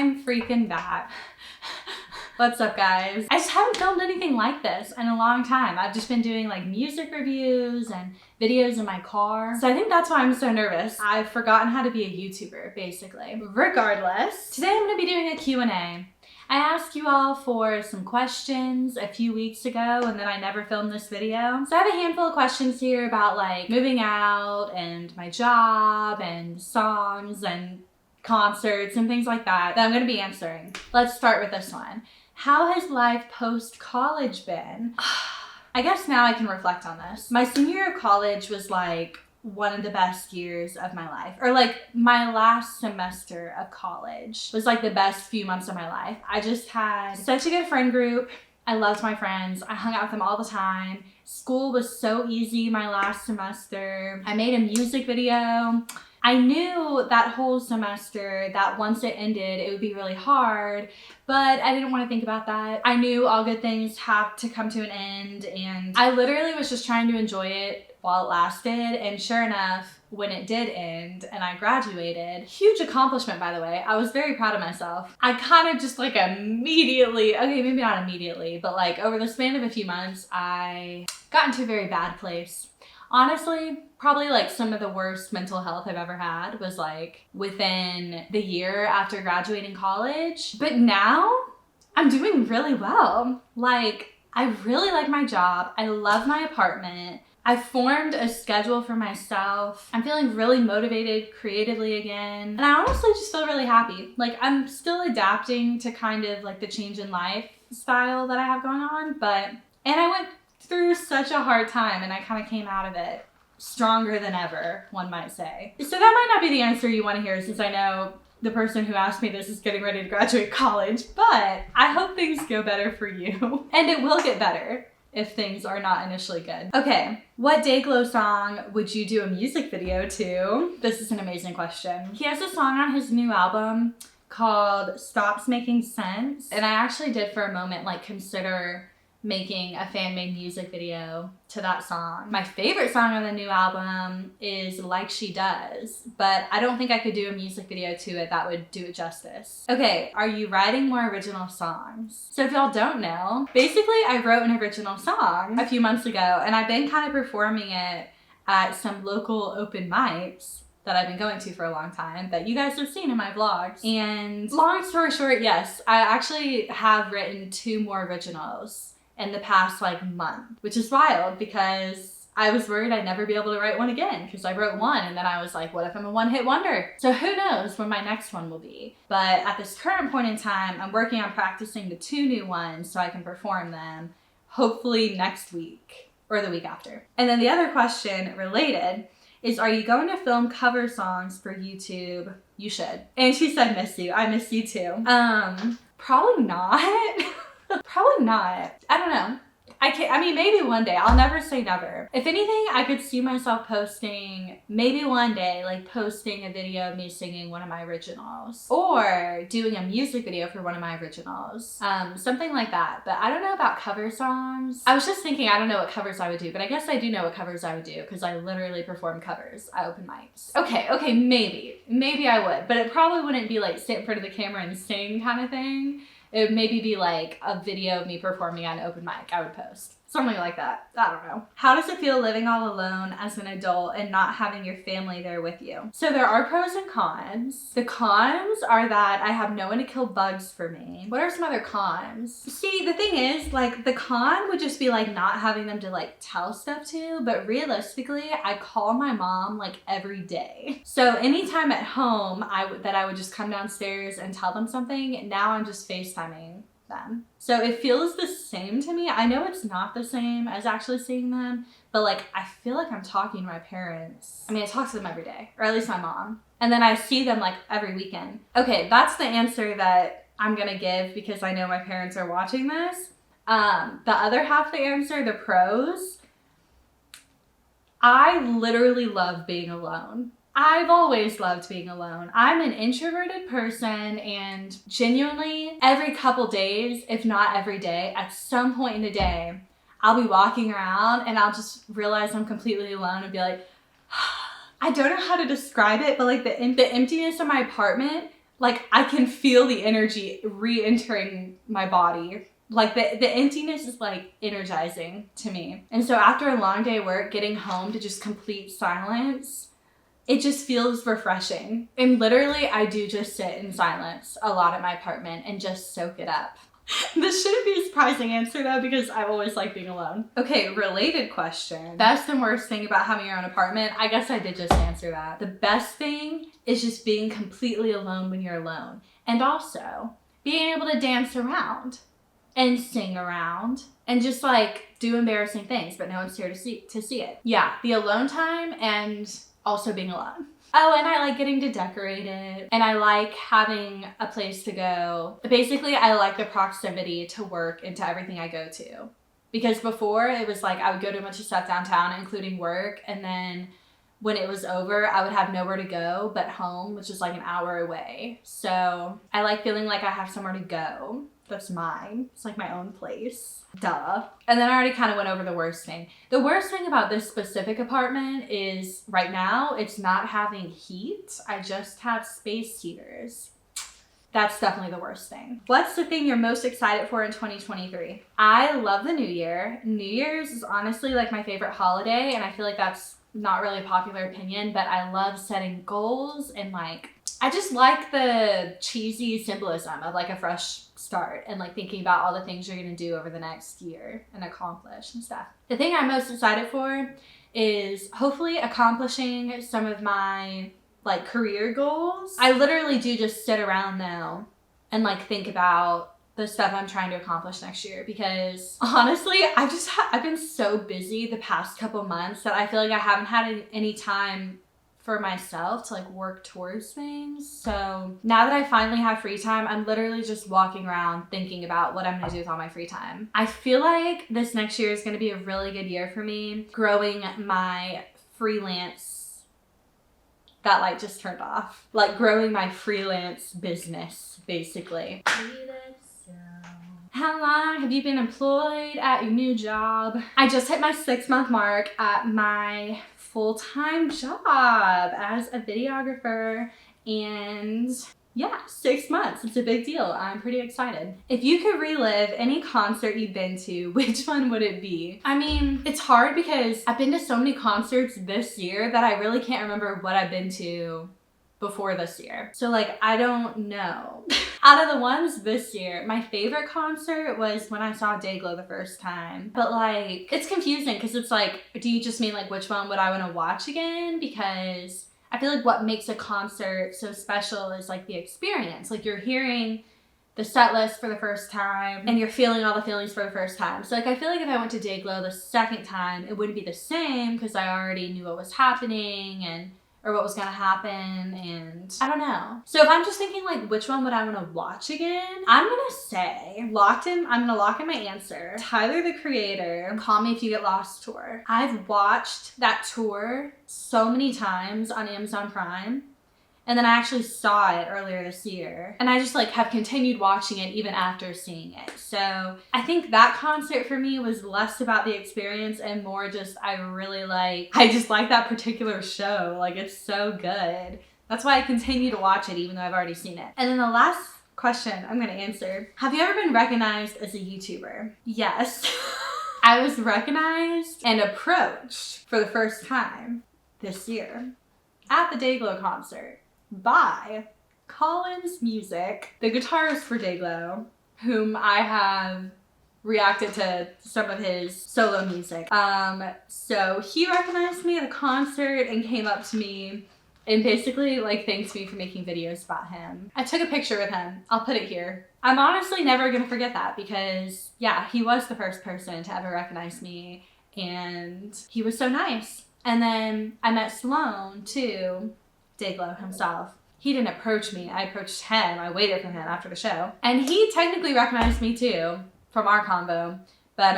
I'm freaking back. What's up, guys? I just haven't filmed anything like this in a long time. I've just been doing like music reviews and videos in my car. So I think that's why I'm so nervous. I've forgotten how to be a YouTuber, basically. Regardless, today I'm gonna be doing a Q&A. I asked you all for some questions a few weeks ago and then I never filmed this video. So I have a handful of questions here about like moving out and my job and songs and concerts and things like that I'm gonna be answering. Let's start with this one. How has life post-college been? I guess now I can reflect on this. My senior year of college was like one of the best years of my life. Or like my last semester of college was like the best few months of my life. I just had such a good friend group. I loved my friends. I hung out with them all the time. School was so easy my last semester. I made a music video. I knew that whole semester that once it ended, it would be really hard, but I didn't want to think about that. I knew all good things have to come to an end, and I literally was just trying to enjoy it while it lasted, and sure enough, when it did end and I graduated, huge accomplishment, by the way. I was very proud of myself. I kind of just like immediately, okay, maybe not immediately, but like over the span of a few months, I got into a very bad place. Honestly, probably like some of the worst mental health I've ever had was like within the year after graduating college. But now I'm doing really well. Like, I really like my job. I love my apartment. I formed a schedule for myself. I'm feeling really motivated creatively again. And I honestly just feel really happy. Like, I'm still adapting to kind of like the change in lifestyle that I have going on, and I went through such a hard time and I kind of came out of it stronger than ever, one might say. So that might not be the answer you want to hear, since I know the person who asked me this is getting ready to graduate college, but I hope things go better for you. And it will get better if things are not initially good. Okay, what Dayglow song would you do a music video to? This is an amazing question. He has a song on his new album called Stops Making Sense, and I actually did for a moment like consider making a fan-made music video to that song. My favorite song on the new album is Like She Does, but I don't think I could do a music video to it that would do it justice. Okay, are you writing more original songs? So if y'all don't know, basically I wrote an original song a few months ago and I've been kind of performing it at some local open mics that I've been going to for a long time that you guys have seen in my vlogs. And long story short, yes, I actually have written 2 more originals in the past like month, which is wild because I was worried I'd never be able to write one again because I wrote one and then I was like, what if I'm a one-hit wonder? So who knows when my next one will be. But at this current point in time, I'm working on practicing the 2 new ones so I can perform them hopefully next week or the week after. And then the other question related is, are you going to film cover songs for YouTube? You should. And she said, miss you. I miss you too. Probably not. Probably not. I don't know. I mean, maybe one day. I'll never say never. If anything, I could see myself posting, maybe one day, like posting a video of me singing one of my originals or doing a music video for one of my originals. Something like that. But I don't know about cover songs. I was just thinking, I don't know what covers I would do, but I guess I do know what covers I would do because I literally perform covers at open mics. Okay, maybe I would, but it probably wouldn't be like sit in front of the camera and sing kind of thing. It would maybe be like a video of me performing at an open mic I would post. Something like that. I don't know. How does it feel living all alone as an adult and not having your family there with you? So there are pros and cons. The cons are that I have no one to kill bugs for me. What are some other cons? See, the thing is, like, the con would just be like not having them to like tell stuff to, but realistically, I call my mom like every day. So anytime at home that I would just come downstairs and tell them something, now I'm just FaceTiming them. So it feels the same to me. I know it's not the same as actually seeing them, but like I feel like I'm talking to my parents. I mean, I talk to them every day, or at least my mom. And then I see them like every weekend. Okay, that's the answer that I'm gonna give because I know my parents are watching this. The other half of the answer, the pros, I literally love being alone. I've always loved being alone. I'm an introverted person, and genuinely every couple days, if not every day, at some point in the day, I'll be walking around and I'll just realize I'm completely alone and be like, I don't know how to describe it, but like the emptiness of my apartment Like I can feel the energy re-entering my body. Like the emptiness is like energizing to me. And so after a long day of work, getting home to just complete silence, it just feels refreshing. And literally I do just sit in silence a lot at my apartment and just soak it up. This shouldn't be a surprising answer though, because I always like being alone. Okay, related question. Best and worst thing about having your own apartment? I guess I did just answer that. The best thing is just being completely alone when you're alone. And also being able to dance around and sing around and just like do embarrassing things, but no one's here to see it. Yeah, the alone time and also being alone. Oh, and I like getting to decorate it, and I like having a place to go. Basically, I like the proximity to work and to everything I go to. Because before, it was like I would go to a bunch of stuff downtown, including work, and then when it was over, I would have nowhere to go but home, which is like an hour away. So I like feeling like I have somewhere to go. That's mine. It's like my own place. Duh. And then I already kind of went over the worst thing. The worst thing about this specific apartment is right now it's not having heat. I just have space heaters. That's definitely the worst thing. What's the thing you're most excited for in 2023? I love the New Year. New Year's is honestly like my favorite holiday, and I feel like that's not really a popular opinion, but I love setting goals and like I just like the cheesy symbolism of like a fresh start and like thinking about all the things you're gonna do over the next year and accomplish and stuff. The thing I'm most excited for is hopefully accomplishing some of my like career goals. I literally do just sit around now and like think about the stuff I'm trying to accomplish next year, because honestly, I've been so busy the past couple months that I feel like I haven't had any time for myself to like work towards things. So now that I finally have free time, I'm literally just walking around thinking about what I'm gonna do with all my free time. I feel like this next year is gonna be a really good year for me, growing my freelance, that light just turned off. Like growing my freelance business, basically. How long have you been employed at your new job? I just hit my 6-month mark at my full-time job as a videographer, and yeah, 6 months. It's a big deal. I'm pretty excited. If you could relive any concert you've been to, which one would it be? I mean, it's hard because I've been to so many concerts this year that I really can't remember what I've been to before this year. So like, I don't know. Out of the ones this year, my favorite concert was when I saw Dayglow the first time. But like, it's confusing because it's like, do you just mean like which one would I want to watch again? Because I feel like what makes a concert so special is like the experience. Like you're hearing the set list for the first time and you're feeling all the feelings for the first time. So like, I feel like if I went to Dayglow the second time, it wouldn't be the same because I already knew what was happening or what was gonna happen, and I don't know. So if I'm just thinking like which one would I wanna watch again, I'm gonna say I'm gonna lock in my answer. Tyler, the Creator, Call Me If You Get Lost tour. I've watched that tour so many times on Amazon Prime. And then I actually saw it earlier this year. And I just like have continued watching it even after seeing it. So I think that concert for me was less about the experience and more just I just like that particular show. Like it's so good. That's why I continue to watch it even though I've already seen it. And then the last question I'm gonna answer. Have you ever been recognized as a YouTuber? Yes. I was recognized and approached for the first time this year at the Dayglow concert by Collins Music, the guitarist for Dayglow, whom I have reacted to some of his solo music. So he recognized me at a concert and came up to me and basically like thanked me for making videos about him. I took a picture with him. I'll put it here. I'm honestly never gonna forget that because yeah, he was the first person to ever recognize me and he was so nice. And then I met Sloan too, Dayglow himself. He didn't approach me. I approached him. I waited for him after the show. And he technically recognized me too from our combo, but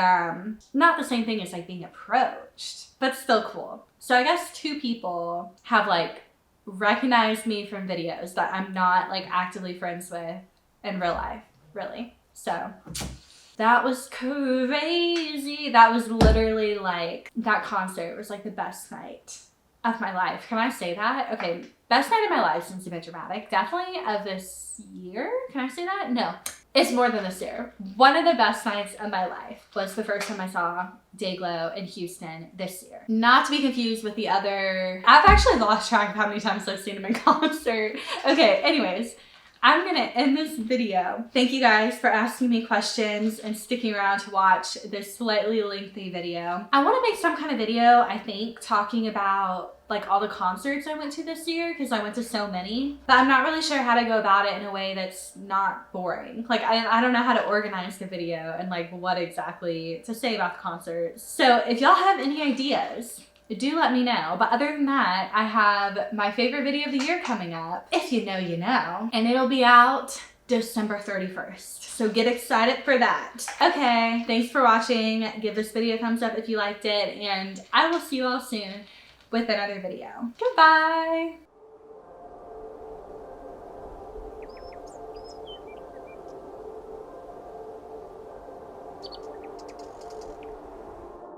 not the same thing as like being approached, but still cool. So I guess 2 people have like recognized me from videos that I'm not like actively friends with in real life, really. So that was crazy. That was literally like, that concert was like the best night of my life. Can I say that? Okay, best night of my life since a bit dramatic. Definitely of this year. Can I say that? No. It's more than this year. One of the best nights of my life was the first time I saw Dayglow in Houston this year. Not to be confused with the other... I've actually lost track of how many times I've seen him in concert. Okay, anyways. I'm gonna end this video. Thank you guys for asking me questions and sticking around to watch this slightly lengthy video. I wanna make some kind of video, I think, talking about like all the concerts I went to this year, because I went to so many, but I'm not really sure how to go about it in a way that's not boring. Like I don't know how to organize the video and like what exactly to say about the concerts. So if y'all have any ideas, do let me know. But other than that, I have my favorite video of the year coming up. If you know, you know. And it'll be out December 31st. So get excited for that. Okay, thanks for watching. Give this video a thumbs up if you liked it. And I will see you all soon with another video. Goodbye.